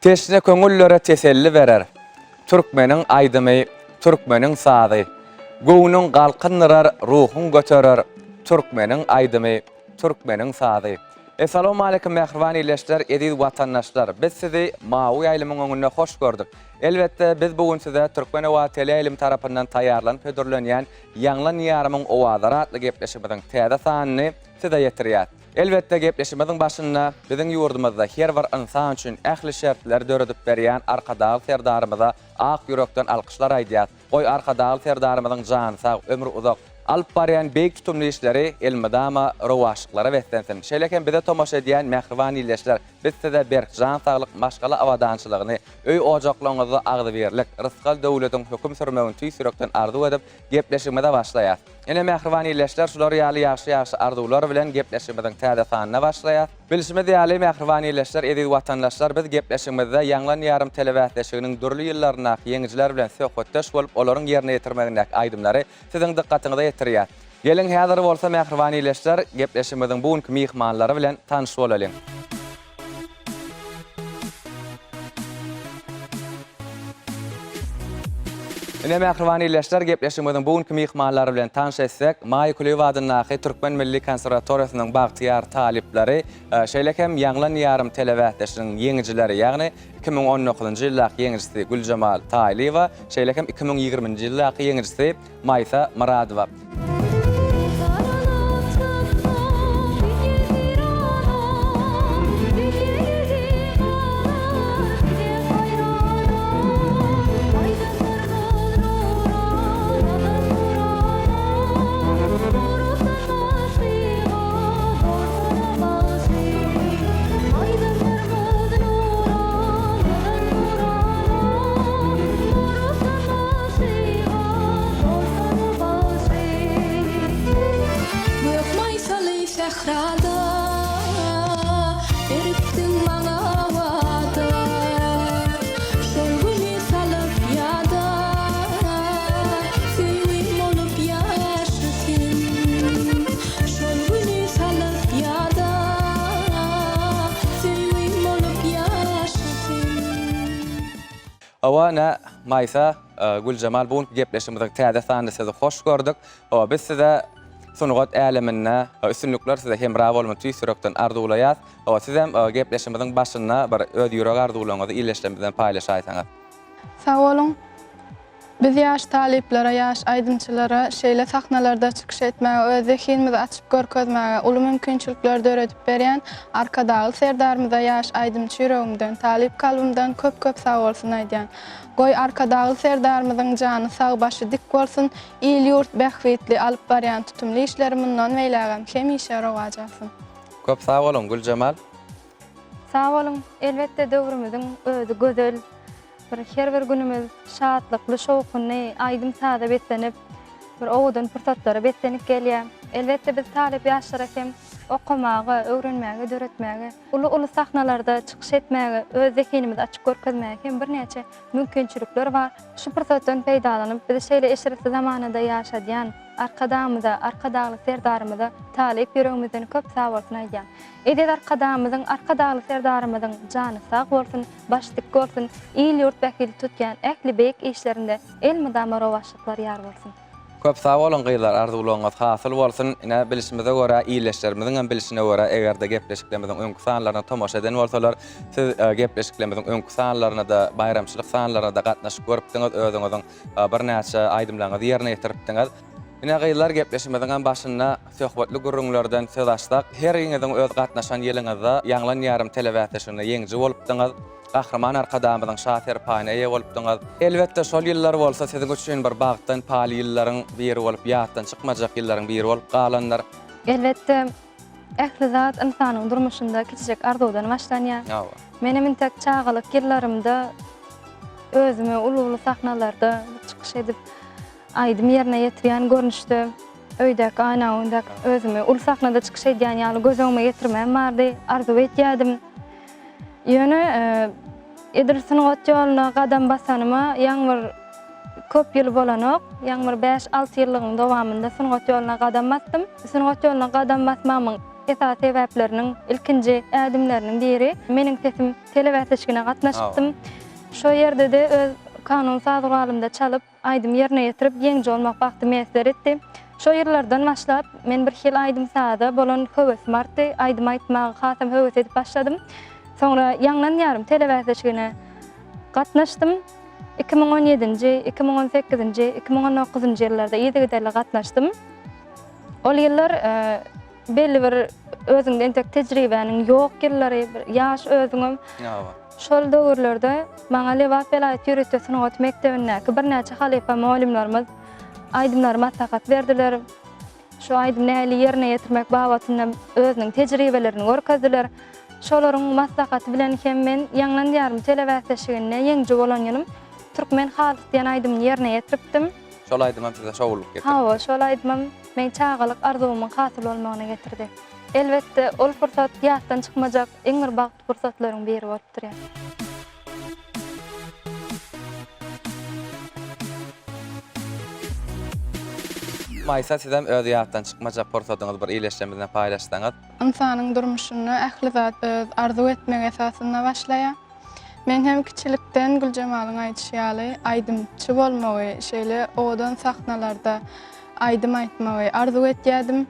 Teşne köngüllere teselli berer. Türkmenin aydymy, Türkmenin sazy. Göwnüň galkyndyrar, ruhun göterer. Türkmenin aydymy, Türkmenin sazy. Assalamu alaykum mähriban ýerleşler, ediz watandaşlar. Biz sizi Mawy ýylymyň öňünde hoş gördük. Elbetde biz bugün size Türkmen Owa Teleýilim tarapyndan taýýarlanyp hödürlenýän Ýanglan ýarymyň owazary atly gepleşigimiziň täze sanyny size ýetirýär. Elbetde gepleşigimiziň başynda biziň ýurdumyzda her bir insan üçin ähli şertler döredip berýän arkadagy serdarymyza ak ýürekden alkyşlar aýdýar. Goý arkadagy serdarymyzyň jany sag, ömrü uzak, alyp barýan beýik tutumly işleri elmidama rowaşyklary wetlensin. Şeýleken bize tomaşa edýän mähriban ýerleşler, biz size berk jan saglyk maşgala awadançylygyny, öý ojaklaryňyzda agdy berlik, rızkal döwletiň höküm sürmegini tüýsürekden arzu edip gepleşigimize başlaýar. Ene mähriban ýerleşler, şular ýaly ýaşy arzuwlar bilen gepleşigimiziň täze sanyna başlaýar. Bilişime diýäli mähriban ýerleşler, ediz watandaşlar, biz gepleşigimizde Ýanglan ýarym telewizionynyň durly ýyllaryna ýeňijiler bilen söhbetdeş bolup, olaryň ýerine ýetirmegindäki aýdymlary siziň dikkatiňize ýetirýär. Gelin häzir bolsa mähriban ýerleşler, gepleşigimiziň bugünkü mihmanlary bilen tanyş bolalım. Ine mähriban ýerleşler, gepleşigimiziň bugünkü mihmanlary bilen tanyş etsek, Maýy Kuleýew adynyň Türkmen Milli Konserwatoriýasynyň bagtyýar talipleri, şeýlekem Ýanglan ýarym telewizionynyň ýeňijileri, ýagny 2019-njy ýyllaky ýeňijisi Güljemal Taýlywa, şeýlekem 2020-njy ýyllaky ýeňijisi Maýsa Muradowa. Awana Maýsa Güljemal bugün gepleşigimiziň täze sanyny size hoş gördük. Biz size sunugat älemine, üstünlükler size hemra bolmagy tüýsürekden arzuwlaýar. Siz hem gepleşigimiziň başynda bir öz ýürek arzuwlaryňyzy ýerleşdirmeden paýlaşaýsaňyz. Sağ olun. Biz ýaş taliplere, ýaş aýdymçylara şeýle sahnalarda çykyş etmäge, öz zehinimizi açyp görkezmäge, uly mümkinçilikler döredip berýän arkadagy serdarymyza ýaş aýdymçy ýüregimden, talip kalbymdan köp sag bolsun aýdýan. Goý arkadagy serdarymyzyň jany sag, başy dik bolsun, il ýurt bähwetli alyp barýan tutumly işleri mundan meýlägem hemişe rowajasyn. Köp sag bolun Güljemal. Sağ olun. Elbette döwrümüziň özü gözel. Her bir günümüz şatlykly, şowkunly, aýdym sada betlenip, bir owdan pursatlara betlenip gelýär. Elbette biz talip ýaşlar hem okumagy, öwrenmäge, döretmäge, uly sahnalarda çykyş etmäge, öz zehinimizi açyk görkezmäge hem bir näçe mümkinçilikler bar. Şu pursatdan peýdalanyp biz şeýle eşrefli zamanada ýaşadýan arkadamyza, arkadagy serdarymyza talip ýüregimizden köp sag bolsun aýdýan. Edil arkadagy serdarymyzyň jany sag bolsun, baş dik bolsun, il ýurt bähili tutýan ähli beýik işlerinde elmydama rowaşlyklar ýar bolsun. Köp sag bolun gyýlar, arzuwlaryňyz hasyl bolsun. Ine bilişimize görä, iýleşlerimiziň hem bilişine görä, egerde gepleşiklerimiziň öňkü sanlaryna tomaşa eden bolsalar, siz gepleşiklerimiziň öňkü sanlaryna da, bayramçylyk sanlaryna da gatnaşyp görüpdiňiz, özüňiziň bir näçe aýdymlaryňyzy ýerine ýetiripdiňiz. Ine gyýlar gepleşigimiziň başynda söhbetli gurrunlardan söz açdyk. Her ýeňiziň öz gatnaşan ýylyňyzda Ýanglan ýarym telewizionynyň ýeňiji bolupdyňyz. Gahraman arkadaýymyzyň şaher paýyna ýa bolupdyňyz. Elbetde şol ýyllar bolsa siziň üçin bir bagtdan paly ýyllaryň biri bolup, ýatdan çykmajak ýyllaryň biri bolup galanlar. Elbette ähli zat insanyň durmuşynda kiçijek arzuwdan başlanýar. Menem tek çağalyk ýyllarymda özüme uly sahnalarda çykyş edip aýdym ýerine ýetirýän görnüşde, öýdäk, aýnawyndak özüme uly sahnada çykyş edýän ýaly gözüme ýetirmem bardy, arzu etýärdim. Ýöne Edilsin ýolyna gadam basanyma ýaňmyr köp ýyl bolanok, ýaňmyr 5-6 ýyllygym dowamında sunugat ýoluna gadam bastym. Sunugat ýoluna gadam basmamyň esas sebäpleriniň ilkinji ädimleriniň biri meniň sesim telewäsleşigine gatnaşdypdym. Şo ýerde de öz kanun sadygalymda çalyp aýdym ýerine ýetirip ýeňji bolmak bagty mesler etdi. Şo ýerlerden başlap men bir hil aýdym sada bolan höwes marty aýdym aýtmagy hasam höwes edip başladym. Sonra ýaňlan ýarym telewäsleşigine gatnaşdym. 2017-nji, 2018-nji, 2019-njy ýylllarda ýetigideli gatnaşdym. Ol ýyllar belli bir özüňde entek tejribäniň ýok ýyllary, ýaş özüňem. Şol döwürlerde maňa Lewat Velayat Ýöretme Sunugat Mekdebindäki birnäçe halifa muallimlerimiz aýdymlary maslahat berdiler. Şu aýdym näli ýerine ýetirmek babatynda özüniň tejribelerini görkezdiler. Şolaryň maslahaty bilen hem men ýaňlan ýarym telewäsleşigine ýeňji bolan ýylym türkmen halys diýen aýdym ýerine ýetiripdim. Şol aýdymam size şowulyk getirdi. Hawa, şol aýdymam men çağalyk arzumyň hasyl bolmagyna getirdi. Elbetde ol pursat ýatdan çykmajak eň bir bagty pursatlaryň biri bolup durýar. Maýsa sizem öz ýatdan çykmajak pursatyňyzy bir ileşen bilen paýlaşsaňyz. İnsanyň durmuşyny ähli zat öz arzu etmek esasynda başlaýar. Men hem kiçilikden Gülcemalyň aýdýaly aýdymçy bolmagy, şeýle odan sahnalarda aýdym aýtmagy arzu etýärdim.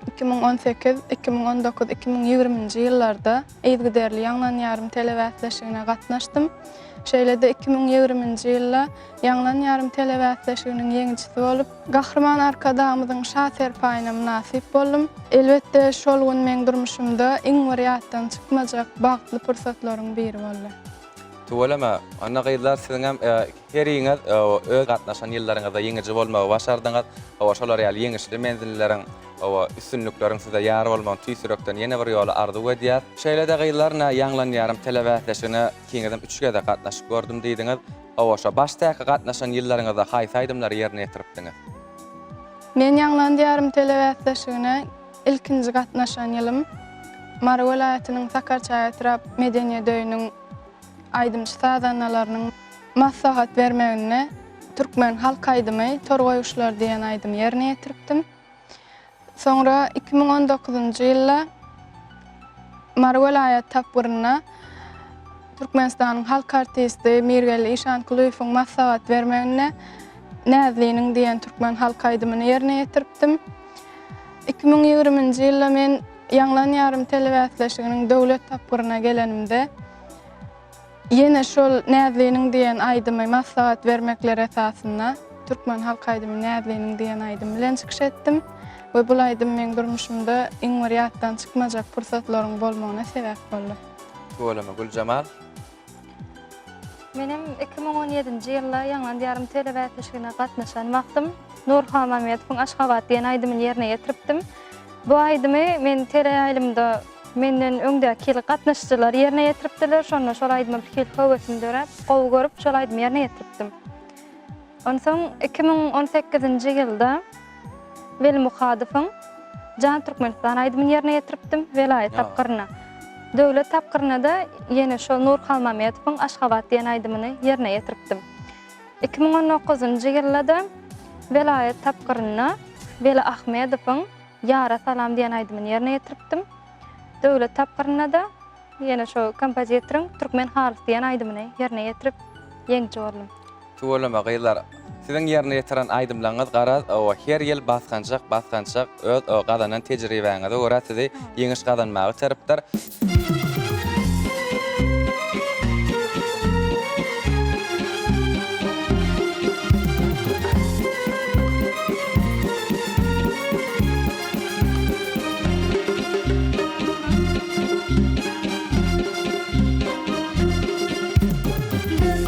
2018, 2019, 2020-nji ýyllarda Eýdgiderli ýaňlan ýarym telewäsleşigine gatnaşdym. Şeýle de 2020-nji ýylda ýaňlan ýarym telewäsleşiginiň ýeňjisi bolup, Gahrman arkadamyzyň şaser paýyna munasip boldum. Elbetde şol gün meň durmuşymda iň bir ýatdan çykmajak bagtly pursatlaryň biri boldy. Tuwalama, ana gaýlar siziň hem her ýyňyz öz gatnaşan ýyllaryňyzda ýeňji bolmagy başardyňyz, şolar ýaly ýeňişli menzilleriň üstünlükleriň size ýar bolmagy tüýsürekden ýene bir ýola arzu edýär. Şeýle de gaýlarna ýaňlan ýarym telewäsleşigine kiňizem 3 gede gatnaşyp gördüm diýdiňiz. Şo başdaky gatnaşan ýyllaryňyzda haýsy aýdymlary ýerine ýetiripdiňiz? Men ýaňlan ýarym telewäsleşigine ilkinji gatnaşan ýylym Mara welaýatynyň Sakarçaýa Trap Medeniýet öýüniň aýdymçy sazanalarynyň maslahat bermegine türkmen halk aýdymy Torgoýuşlar diýen aýdym ýerine ýetiripdim. Sonra 2019-njy ýylda Mara welaýat tapbyryna Türkmenistanyň halk artisti Mirgel Işankulyýowyň maslahat bermegine Näzliniň diýen türkmen halk aýdymyny ýerine ýetiripdim. 2020-nji ýylda men ýaňlan ýarym telewäsleşiginiň döwlet tapbyryna gelenimde ýene şol Näzliniň diýen aýdymy maslahat bermekler esasynda türkmen halk aýdymy Näzliniň diýen aýdym bilen çykyş etdim. Ve bu aýdym meň durmuşymda iň bir ýatdan çykmajak pursatlaryň bolmagyna sebäp boldy. Tuwalama Gülcemal. Menem 2017-nji ýylda ýaňlan ýarym telewäsleşigine gatnaşan wagtym Nurhan Mametowyň Aşgabat diýen aýdymyny ýerine ýetiripdim. Bu aýdymy men teleýaýlymda menden öňdäki gatnaşçylar ýerine ýetiripdiler. Şonda şol aýdymy bir hil höwesini dörep, gowy görüp şol aýdymy ýerine ýetiripdim. Onsoň 2018-nji ýylda Veli Muhadyfyň Jan Türkmenistan aýdymyny ýerine ýetiripdim welaýat tapgyryna. Döwlet tapgyryna da ýene şol Nurhan Mametowyň Aşgabat diýen aýdymyny ýerine ýetiripdim. 2019-njy ýylda da welaýat tapgyryna Veli Ahmedowyň Ýara salam diýen aýdymyny ýerine ýetiripdim. Döwlet tapgyryna da ýene şo kompozitoriň Türkmen halys diýen aýdymyny ýerine ýetirip ýeňji boldum. Tuwalama gaýlar siziň ýerine ýetiren aýdymlaryňyz garaz, her ýyl baskançak öz gadanan tejribäňize görä sizi ýeňiş gadanmagy teripdir.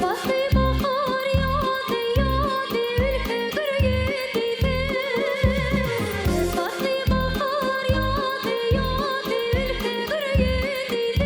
Bahar yağdı yağdı ülke gürgüdüde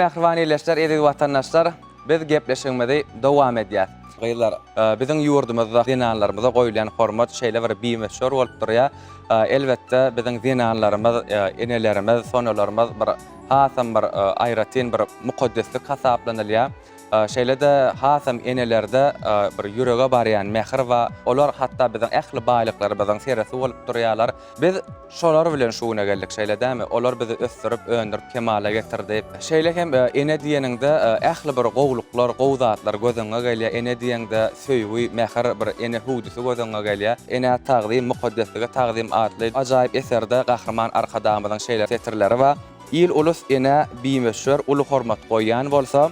Mähriban ileşler, edil watandaşlar, biz gepleşigimizi dowam edýär. Gyýlar, biziň ýurdumyzda dinanlarymyza goýulan hormat şeýle bir bimeşür bolup durýar. Elbetde biziň dinanlarymyz, enelerimiz, sonalarymyz bir hasam bir aýratyn bir mukaddeslik hasaplanylýar. Şeýle-de hasam enelerde bir ýürege barýan mehr we olar hatda biziň ähli baýlyklary biziň seresi bolup durýarlar. Biz şolar bilen şuwna geldik şeýle-dämi? Olar bizi ösdürip, öndürip, kemale getirdi. Şeýle hem ene diýeninde ähli bir gowluklar, gowzatlar gözüňe gelýär. Ene diýende söýgü, mehr bir ene hudusy gözüňe gelýär. Ene tagdym, mukaddeslige tagdym atly ajaýyp eserde gahrman arkadamyzyň şeýler tetirleri we il ulus ene bimeşür, ulu hormat goýan bolsa,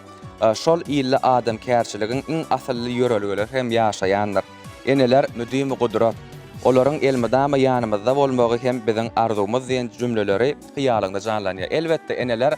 şol ille adam kärçiligiň iň asylly ýöreligleri hem ýaşaýandyr. Eneler müdimi gudrat. Olaryň elmedama ýanymyzda bolmagy hem biziň arzumyz diýen jümleleri hyýalynda janlanýar. Elbetde eneler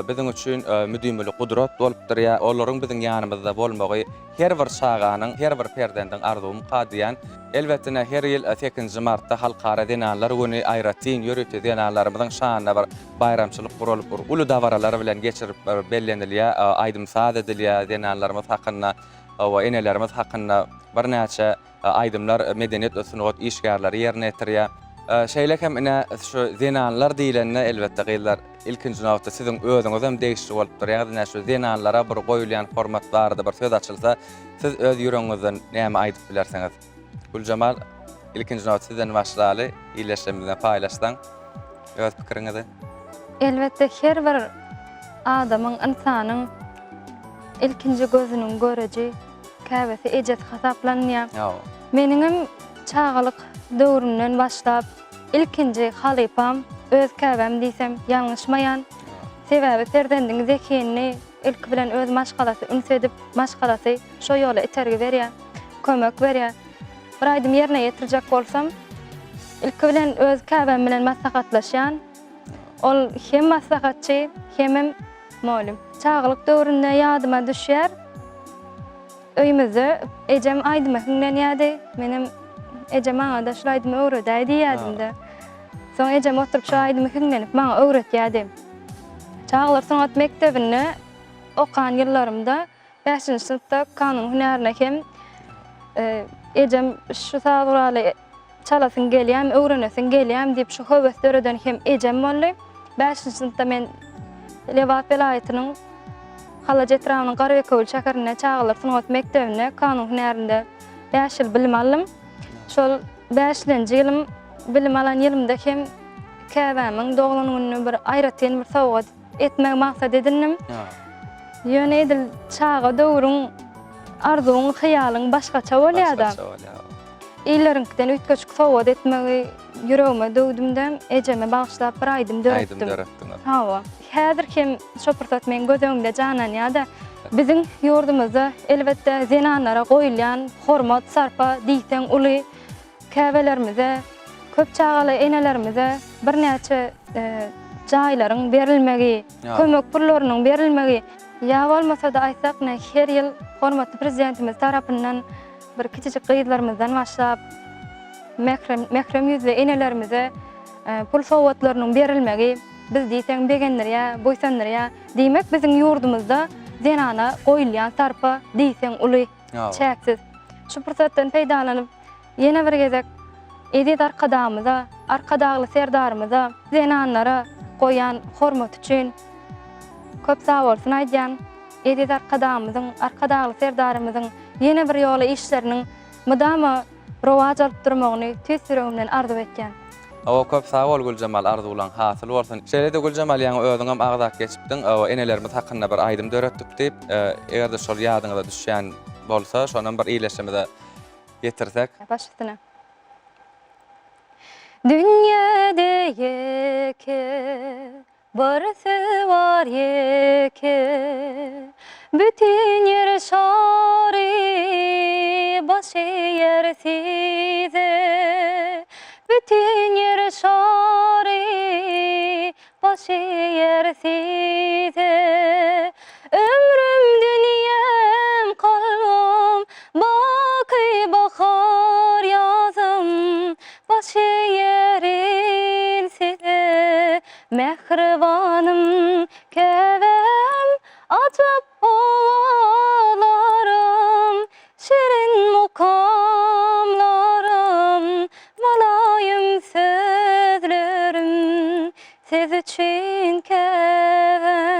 biziň üçin müdimli gudrat bolup durýar. Olaryň biziň ýanymyzda bolmagy her bir şaganyň, her bir perdendiň arzumy qadýan. Elbetde her ýyl 8-nji martda halkara dinanlar güni aýratyn ýörüti dinanlarymyzyň şanyna bir bayramçylyk gurulyp, uly dawaralar bilen geçirip bellenilýär, aýdym saat edilýär dinanlarymyz hakynda we enelerimiz hakynda bir näçe aýdymlar medeniýet ösünüňet işgärleri ýerine ýetirýär. Şeýle hem ine şu dinanlar diýilende elbetde gyýlar ilkinji nowatda siziň özüňiz hem degişli bolup durýar. Ine şu dinanlara bir goýulan format bardy, bir söz açylsa, siz öz ýüregiňizden näme aýdyp bilersiňiz? Güljamal, ilkinji nowat sizden başlaly, iýleşmemizden paýlaşsaň, öz pikiriňizi. Elbette her bir adamyň, insanyň ilkinji gözüniň göreji käbesi ejet hasaplanýar. Meniňim çağalyk döwründen başlap ilkinji halypam öz käbem diýsem ýalňyşmaýan. Sebäbi serdendiň zekenini ilk bilen öz maşgalasy ünsedip, maşgalasy şo ýola itergi berýär, kömek berýär. Bir aýdym ýerine ýetirjek bolsam, ilk bilen öz käbem bilen maslahatlaşýan. Ol hem maslahatçy, hem molim. Çağalyk döwründe ýadyma düşýär. Öýümizde ejem aýdyma hüňlenýärdi. Menim ejem maňa da şol aýdymy öwredäýdi ýadymda. Soň ejem oturup şol aýdymy hüňlenip maňa öwretýärdi. Çağlar sanat mektebinde okan ýyllarymda 5-nji synpda kanun hünärine hem ejem şu saguraly çalasyn gelýär, öwrenesin gelýär diýip şu höwes döreden hem ejem boldy. 5-nji synpda men Lewat velaýatynyň Halajet raýonynyň Garbekoýl şäherine çağlar sanat mektebine kanun hünärinde 5 ýyl bilim aldym. Şol 5-nji ýylym bilim alan ýylymda hem käbämiň doglangyny bir aýratyn bir sowgat etmek maksat edindim. Ýöne edil çağa döwrüň arzuň, hyýalyň başgaça bolýardy. Ýyllariňden üýtgeçik sowgat etmegi ýüregime döwdümde ejeme bagşlap bir aýdym döretdim. Hawa. Häzir hem şo pursat men gözüňde jananýardy. Biziň ýurdumyzda elbetde zinanlara goýulan hormat sarpa diýsen uly käbelerimize, köp çağaly enelerimize bir näçe jaýlaryň berilmegi, kömek pullarynyň berilmegi, ýa bolmasa da aýsak her ýyl hormatly prezidentimiz tarapyndan bir kiçik gyýdlarymyzdan başlap mehrem ýüzli enelerimize pul sowgatlarynyň berilmegi, biz diýsem begenlerýä, boýsanlarýa diýmek biziň ýurdumyzda zenana goýulan sarpa diýsen uly çäksiz. Şu pursatdan peýdalanyp ýene bir gezek edit arkadagly serdarymyza, zenanlara goýan hormat üçin köp sag bolsun aýdýan. Edit arkadagly serdarymyzyň ýene bir ýola işleriniň mydama rowaj alyp durmagyny tez süregimden arzu etýän. O köp sag bol Güljamal, arzulan hasyl bolsun. Şeýle-de Güljamal ýa özüň hem agzak geçipdiň, enelerimiz hakynda bir aýdym döretdik diýip, egerde şol ýadyňyza düşýän bolsa, şondan bir iýleşmede ýetirsek. Başladyna. Dünyada ýeke barysy var ýeke, bütün ýer şary başy ýer size. Bütün yer şary başy yer size. Ömrüm dünyam kalbim baky bahar ýazym başy yerin size. Mehribanym käbem Acap ovalarım, şirin mukamlarım, malayım sözlerim, siz için kevem.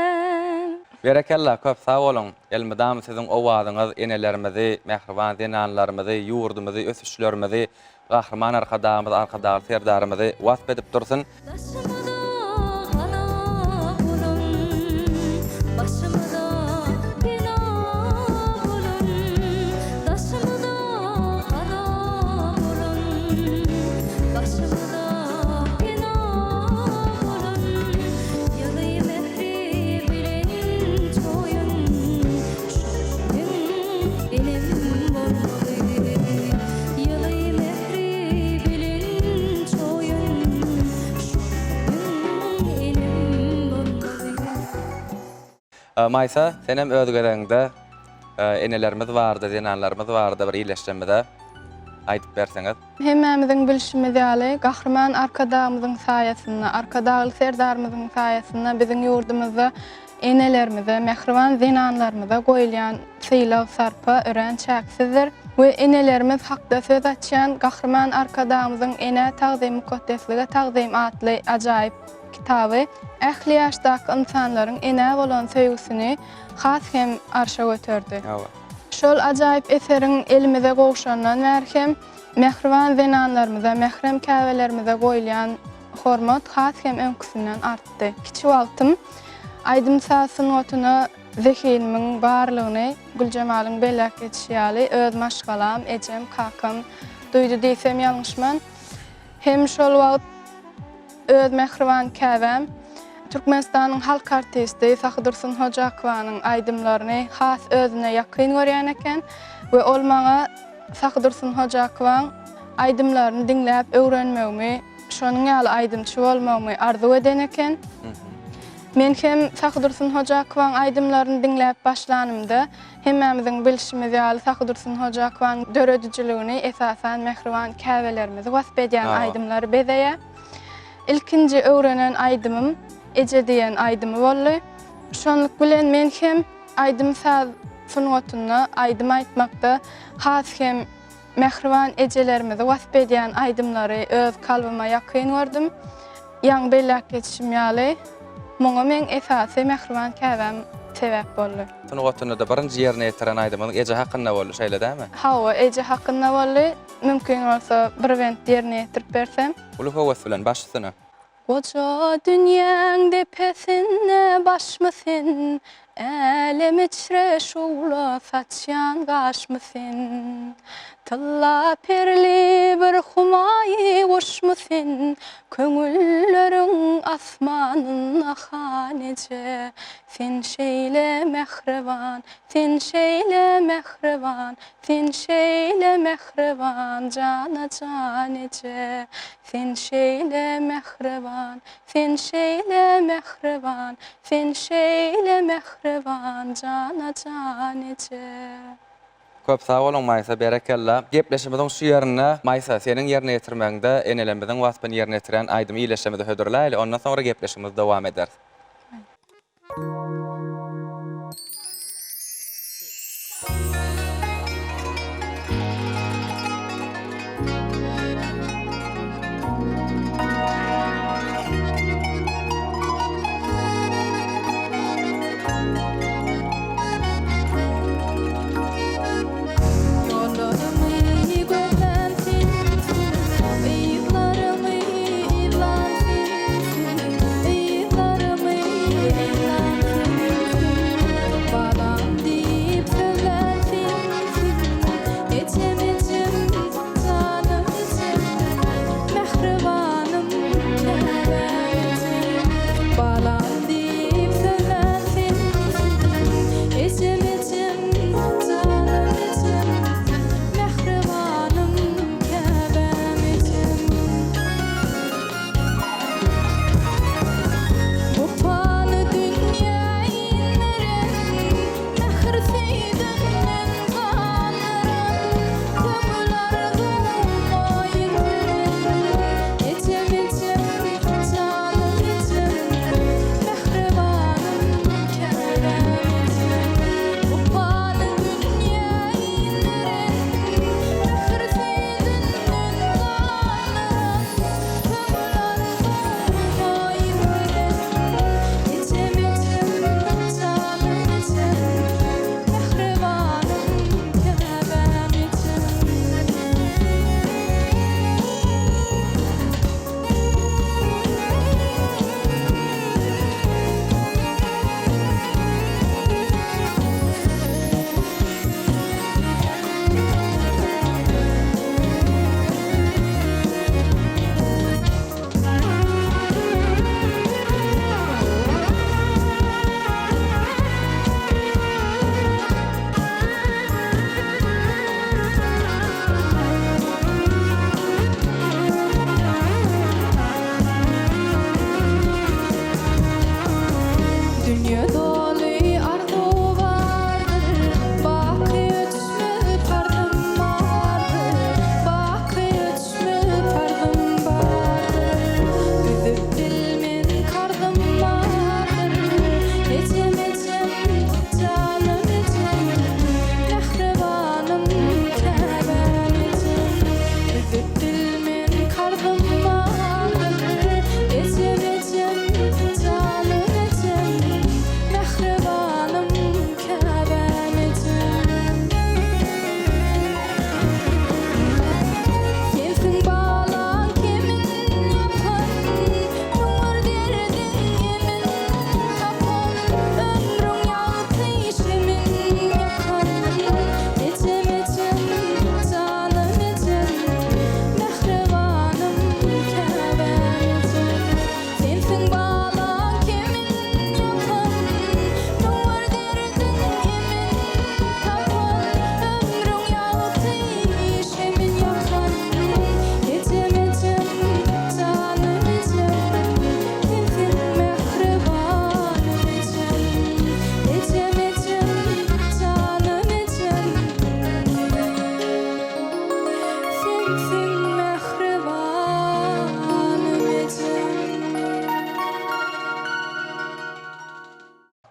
Berekella, köp sağ olun. Elmidam sizin owazyňyz enelerimizi, mehriban zenanlarymyzy, ýurdumyzy, ösüşlerimizi, gahryman arkadaşlarymyzy, serdarymyzy wasp edip dursun. Başımda hala bulun, başımda günah bulun, başımda hala bulun, başımda günah bulun, yalı mehri bilen çoyun, şükrün benim olmalı, yalı mehri bilen çoyun, Maysa, senem özgöreňde enelerimiz bardy, zenanlarymyz bardy bir iýleşmede aýdyp berseňiz. Hemmämiziň bilişimiz ýaly gahrman arkadağymyzyň saýasynda, arkadagy serdarymyzyň saýasynda biziň ýurdumyzda enelerimize, mehriban zenanlarymyza goýulýan syýlaw sarpa ören çäksizdir we enelerimiz hakda söz açýan gahrman arkadağymyzyň ene tagzym mukaddesligi tagzym atly ajaýyp kitaby ähli ýaşdaky insanlaryň ene bolan söýgüsini has hem arşa götürdi. Şol ajaýyp eseriň elimize gowşandan bäri mehriban zenanlarymyza, mehrem käbelerimize goýulýan hormat has hem öňküsinden artdy. Kiçik wagtym Aýdym Sasyň otuny zehilimiň barlygyny Gülcemalyň bellek geçýäli öz maşgalam, ejem, kakam duýdy diýsem ýalňyşman. Hem şol wagt öz mehriban käbem Türkmenistanyň halk artisti Sahyrdursun Hojaqowanyň aýdymlaryny has özüne ýakyn görýän eken we ol maňa Sahyrdursun Hojaqowaň aýdymlaryny dinläp öwrenmegimi, şonuň ýaly aýdymçy bolmagymy arzu eden eken. Men hem Sahyrdursun Hojaqowaň aýdymlaryny dinläp başlanymda hemmämiziň bilişimiz ýaly Sahyrdursun Hojaqowaň döredijligini esasan mehriban käbelerimizi wasp edýän aýdymlary bezeýär. İlkinji öwrenen aýdymym Eje diýen aýdymy boldy. Şonluk bilen men hem aýdym saz sunuwatyny aýdym aýtmakda has hem mehriban ejelerimizi wasp edýän aýdymlary öz kalbyma ýakyn gördüm. Ýaň bellek geçişim ýaly muňa men esasy mehriban käbem sebäp boldy. Sunuwatyny da birinji ýerine ýetiren aýdymyň eje hakynda boldy, şeýle dämi? Hawa eje hakynda boldy. Mümkin bolsa bir went ýerine ýetirip bersem. Ulu howas bilen başlysyny. Koca dünýäň depesinde başmysyn, elem içre şuwla saçýan gaşmysyn. Tylla perli bir humaýy goşmysyn, köňülleriň asmanyna hanece. Sen şeýle mehriban, sen şeýle mehriban, sen şeýle mehriban, jana janece. Sen şeýle mehriban, sen şeýle mehriban, sen şeýle mehriban, jana janece. Köp sağ olun Maysa, berekella. Gepleşimiziň şu ýerine Maysa, seniň ýerine ýetirmeginde enelerimiziň waspyny ýerine ýetiren aýdymy iýleşmede hödürläýli, ondan sonra gepleşimiz dowam eder.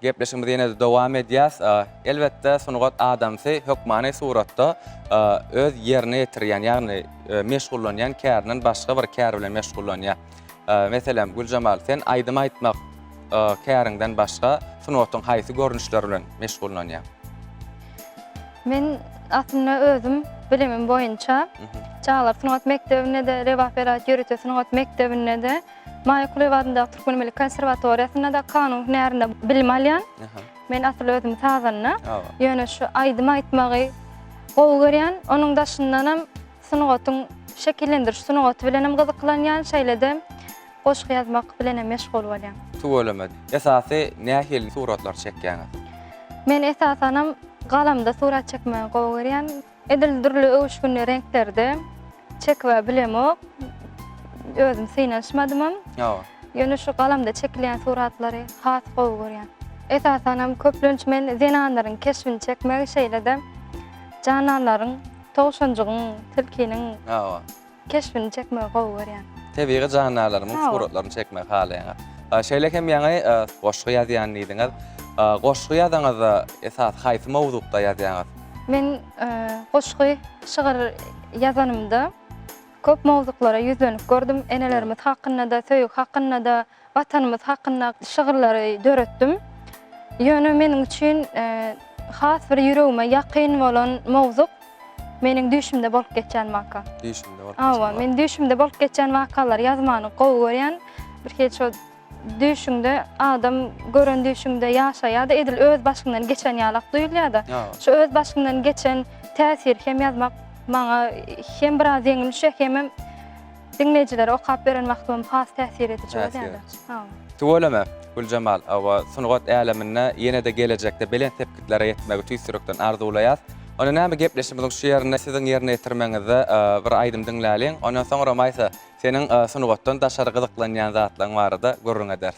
Gepleşimiz ýene-de dowam edýäs. Elbetde sunugat adamsy hökmany suratda öz ýerine ýetirýän, ýagny meşgullanýan kärinen başga bir kär bilen meşgullanýar. Meselem Güljamal, sen aýdyma aýtmak kärinden başga sunugatyň haýsy görnüşleri bilen meşgullanýar? Men aslında özüm bilimim boyunça çağlar sunugat mektebine de rehberlik ýürütýär, sunugat mektebine de Maýyklov adyndaky Türkmenmilli konserwatoriýasyna da kanun hünärinde bilim alýan. Men asly özüm sazanna. Ýöne şu aýdyma aýtmagy gowy görýän, onuň daşyndanam sunugatyň şekillendiriş sunugaty bilenem gyzyklanýan şeýlede goşgy ýazmak bilenem meşgul bolýan. Tuwalamad. Esasy nähil suratlar çekýäňiz? Men esasanam galamda surat çekmäge gowy görýän. Edil durly öwüşgünli renklerde çekwe bilemok. Özüm synaşmadymam. Ýöne şu galamda çekilýän suratlary has gowy görýän. Esasanam köplünç men zenanlaryň keşfini çekmäge şeýlede janarlaryň, towşanjygyň, tilkiniň keşfini çekmäge gowy görýän. Tebiği janarlaryň suratlaryny çekmäge halaýaňyz. Şeýlekem ýaňy goşgy ýazýan diýdiňiz. Goşgy ýazanyňyzda esas haýsy mowzukda ýazýaňyz? Men goşgy şygyr ýazanymda köp mowzuklara ýüzlenip gördüm. Enelerimiz hakynda da, söýgü hakynda da, watanymyz hakynda şygyrlary döretdim. Ýöne meniň üçin has bir ýüregime ýakyn bolan mowzuk meniň düşümde bolup geçen waka. Düşümde bolup geçen waka. Men düşümde bolup geçen wakalar ýazmany gowy görýän. Bir hiç düşümde adam gören düşümde ýaşaýar da edil öz başyndan geçen ýalak duýulýar da. Şu öz başyndan geçen täsir hem ýazmak maňa hem biraz ýeňilşe hem dinleýijilere okap beren wagtym has täsir edýär da. Tuwalama Güljamal, awa sunugat älemine ýene-de gelejekde belen tepkitlere ýetmegi tüýsürekden arzuwlaýas. Ona näme gepleşimiziň şu ýerine siziň ýerine ýetirmeňizde bir aýdym dinläliň. Ondan soňra maýsa seniň sunugatdan daşary gyzyklanýan zatlaryň barada görüň eder.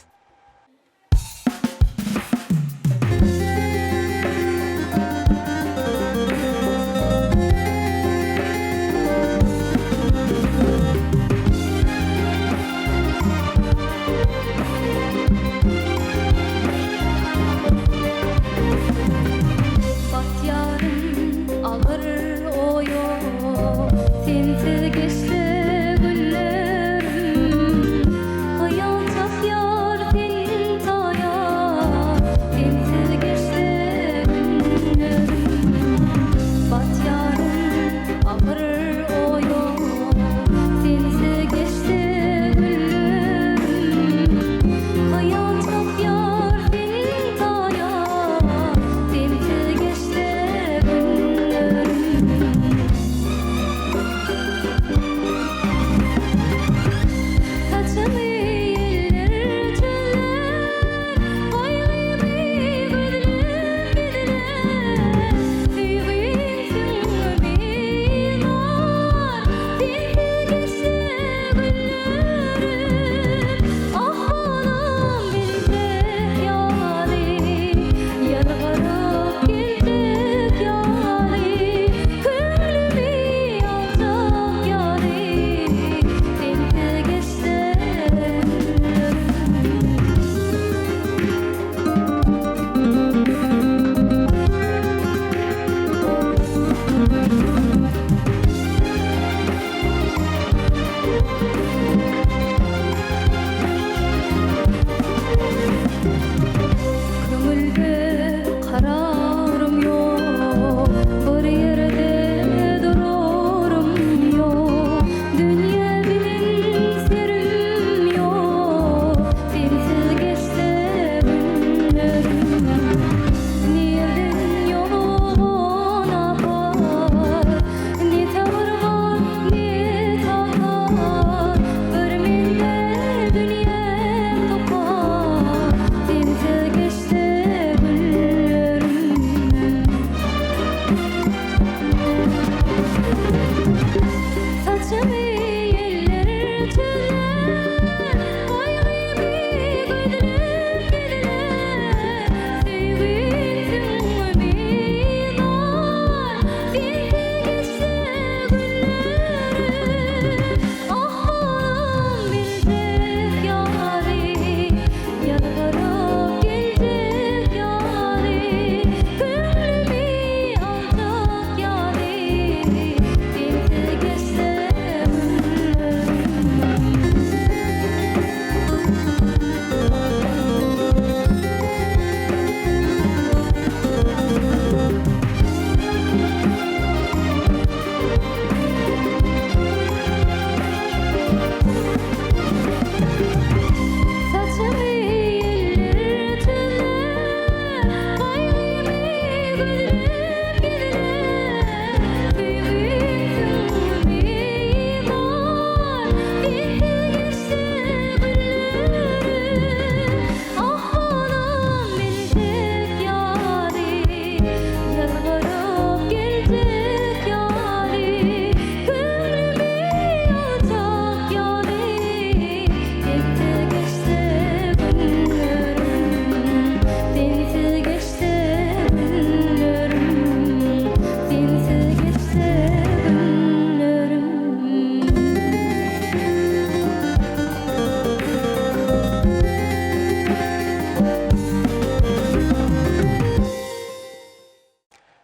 Geçti günlerim, hayal tahyar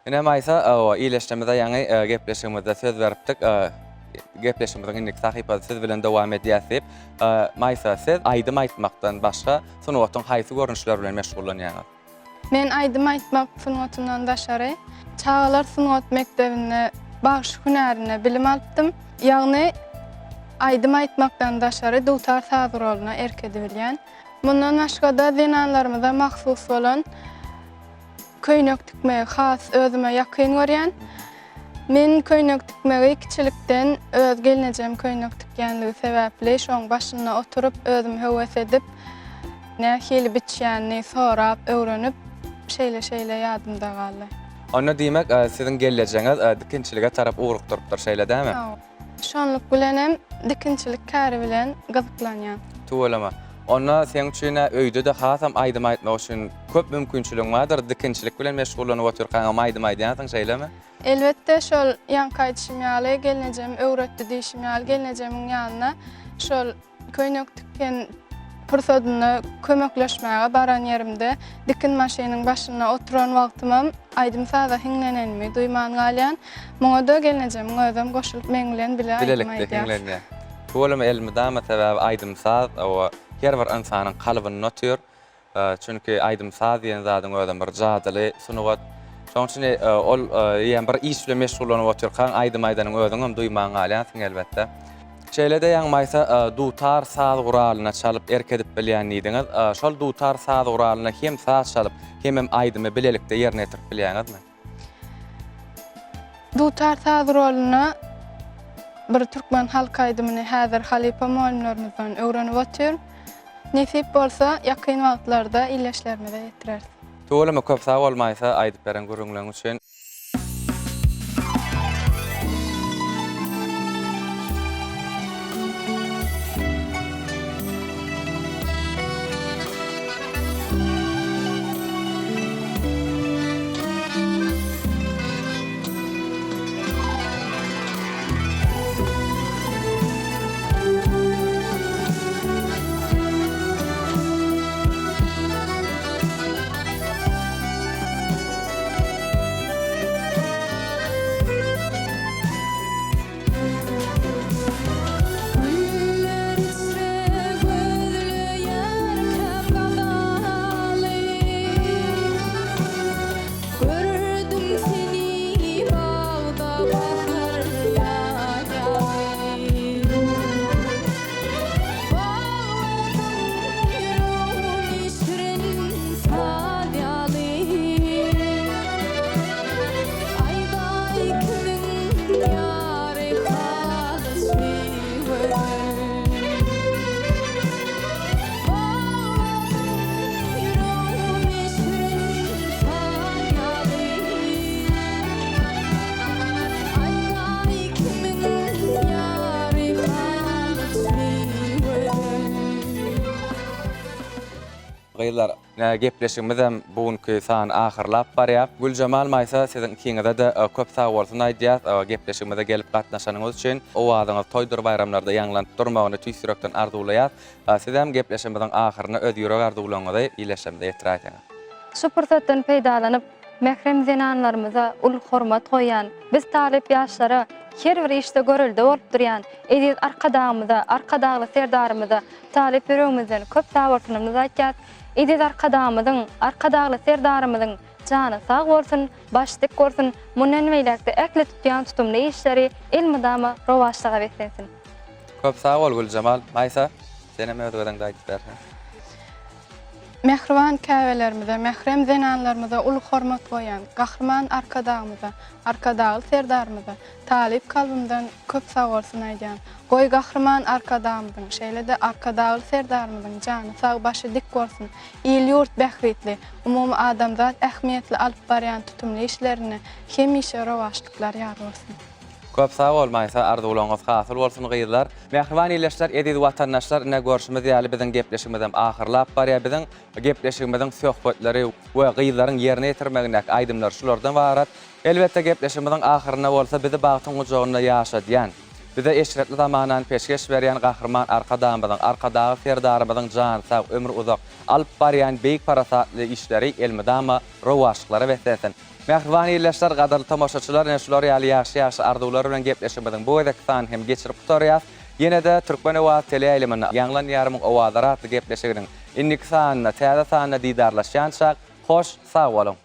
Ine maysa o iyileşmede ýa-ni gepleşmede söz beripdik. Gepleşmeden indik sahypady söz bilen dowam edýäsip, maysa siz aýdym aýtmakdan başga sunuwatyn haýsy görnüşler bilen meşgullanýaňyz? Men aýdym aýtmak sunuwatyndan daşary Çağlar Sunuwat Mekdebine bagyş hünärine bilim alpdym. Ýagny aýdym aýtmakdan daşary dutar saz roluna erkedi bilýän. Bundan başga-da zenanlarymyza mahsus bolan köýnök tikmege has özüme ýakyn görýän. Men köýnök tikmegi kiçilikden öz gelnejem köýnök tikýänligi sebäpli şoň başyna oturup özüm höwes edip nähili biçýänini sorap, öwrenip şeýle ýadymda galdy. Onda diýmek sizin geleceğiniz dikinçilige tarap ugrukdyrypdyr şeýle dämi? Şonluk bilenem dikinçilik käri bilen gyzyklanýan. Tuwalama. Ona sen üçin öýde-de hasam aýdym aýtmak üçin köp mümkinçiligin bardyr. Dikinçilik bilen meşgullanyp oturýan aýdym aýdýansyň şeýlemi? Elbette şol ýanky aýdyşym ýaly gelnejem öwretdi diýişim ýaly gelnejemiň ýanyna şol köýnök tikken pursadyny kömekleşmäge baran ýerimde dikin maşynyň başyna oturan wagtymam aýdym saza hiňlenenmi duýman galýan. Muňa da gelnejemiň özüm goşulyp meň bilen bile aýdym aýdýar. Tuwalama elmidama sebäbi aýdym saz o her bir insanyň kalbyny notyr. Çünki aýdym saz diýen zadyň özüm bir jadyly sunuwat. Şoň üçin ol ýa bir iş bilen meşgullanyp oturýan aýdym aýdanyň özüňem duýman galýan elbetde. Şeýlede ýaňmaýsa dutar saz guralyna çalyp erkedip bilýän diýdiňiz. Şol dutar saz guralyna hem saz çalyp hem aýdymy bilelikde ýerine ýetirip bilýäňizmi? Dutar saz roluna bir türkmen halk aýdymyny häzir Halipa muallimlerimizden öwrenip otyr. Nesip bolsa ýakyn wagtlarda illeşlerime ýetirer. Tuwalama köp sag bolmaýsa aýdyp beren görüňleň üçin Güller isre gözlü ýerkem gadaly. Gördüm seni bagda baharlaýaly. Bağladım yüreğimi şirin sadyaly. Ayday kimin ýary hasy Gıylar, gepleşigimizem bugünkü sany ahyrlap barýar. Güljemal maýsa siziň ikiňize de köp sag bolsun aýdýas. Gepleşigimize gelip gatnaşanyňyz üçin owadyňyz toýdur bayramlarda ýanglanyp durmagyny tüýsürekden arzuwlaýar. Siz hem gepleşigimiziň ahyryna öz ýürek arzuwlaňyzy iýleşmede ýetirýäňiz. Şu pursatdan peýdalanyp mehrem zenanlarymyza ul hormat goýan, biz talip ýaşlara her bir işte görüldi bolup durýan ediz arkadagly serdarymyza talip ýüregimizden köp sag bolsunymyzy aýtýar. Ediz arkadagly serdarymyzyň jany sag bolsun, başlyk bolsun, mundan meýlekde ekle tutýan tutumly işleri ilmidama rowaşlyga beslensin. Köp sag bol Güljemal. Maýsa, senem öwrüňde aýdyp bersen. Mehriban käbelerimize, mehrem zenanlarymyza ul hormat goýan gahrman arkadagy serdarymyza talip kalbymdan köp sag bolsun aýdýan. Goý gahrman arkadamyň, şeýle-de arkadagy serdarymyň jany sag başy dik bolsun. İl ýurt bähritli, umumy adamzat ähmiýetli alyp barýan tutumly işlerini hemişe rowaşlyklar ýar bolsun. Köp sag bolmaýsa arzuwlaňyz hasyl bolsun gyýlar. Mehriban ýerleşler, ediz watandaşlar, ine görüşimiz ýaly biziň gepleşigimizem ahyrlap barýar. Biziň gepleşigimiziň söhbetleri we gyýlaryň ýerine ýetirmegine aýdymlar şulardan barat. Elbetde gepleşigimiziň ahyryna bolsa bizi bagtyň ujagyna ýaşadýan, bize eşretli zamanan peşkeş berýän gahrman arkadagy serdarymyzyň jany sag ömür uzak alyp barýan beýik parasatly işleri elmidama rowaşlyklary beslensin. Mehriban ýerleşler, gadarly tamaşaçylar, näşular ýaly ýaşy arzuwlar bilen gepleşmeden bu edeksan hem geçirip tutarýas. Ýene-de Türkmen Owa teleýalynyň ýanglan ýarymyň owazlara atly gepleşiginiň inniki sanyna, täze sanyna didarlaşýançak. Hoş, sag bolun.